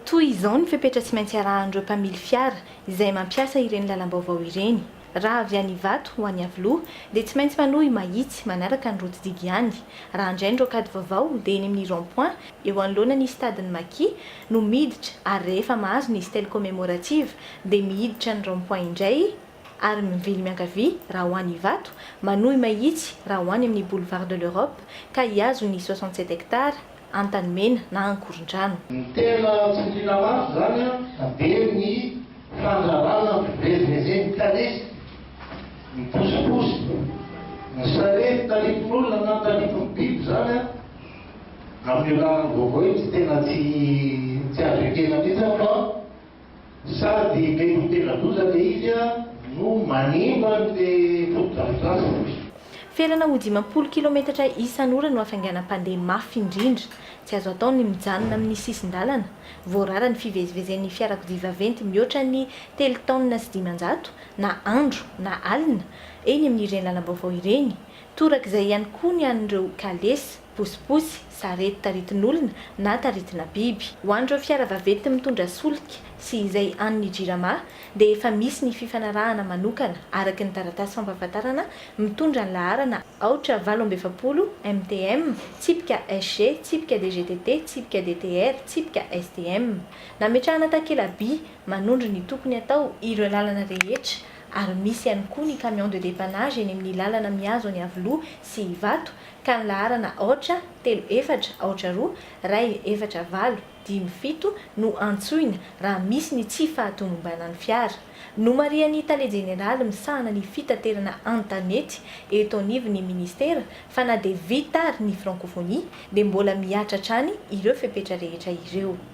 Toy izao ny fepetra tsy maintsy arahan'ireo mpamily fiara izay mampiasa ireny lalam-baovao ireny. Raha avy any Ivato ho any Avoloha dia tsy maintsy manohy mahitsy manaraka ny rotidigy ihany. Raha indraindray rokady vaovao dia eny amin'ny rond-point eo anoloana ny stadiny Maki no miditra ary rehefa mahazo ny stèle commémorative dia miditra ny rond-point indray ary mivily miankavia raha ho any Ivato, manohy mahitsy raha ho any amin'ny boulevard de l'Europe ka hiazo ny 67 hectares an-tanimena na ankoron-drano. Ny tena tsindriana maso zany dia ny fanjarana fivezivezeny kalesy, ny posiposy, ny sarety talipon'olona na talipon'ny biby zany amin'ny lalana vaovao tsy tena tsy azo ekena mihitsy fa sady be tena doza le izy no manimba le fotodrafitrasa. Felana ho 50 kilometatra isan'ora no afainganam-pandeha mafy indrindra. Tsy azo atao ny mijanona amin'ny sisin-dalana. Voarara ny fivezivezen'ny fiarakodia vaventy mihoatra ny 3 taonina sy 500 na andro na alina eny amin'ireny lalam-baovao ireny. Torak'izay ihany koa ny an'ireo kalesy, posiposy, sarety taritin'olona na taritina biby. Ho an'ireo fiara vaventy mitondra solika sy izay an'ny jirama dia efa misy ny fifanarahana manokana araky ny taratasy fampahafantarana mitondra ny laharana aotra 770 MTM, tsipika SG, tsipika DGTT, tsipika DTR, tsipika STM. Nametrahana takela-by manondro ny tokony atao ireo lalana rehetra ary misy ihany koa ny camion de dépannage eny amin'ny lalana mihazo any Avoloha sy Ivato ka ny laharana aotra 34 aotra 2 ray 49 57 no antsoina raha misy ny tsy fahatomombanan'ny fiara. No marian'ny Tale Général misahana ny fitaterana an-tanety eto anivon'ny ministera fa na dia vita ny francophonie dia mbola miatra hatrany ireo fepetra rehetra ireo.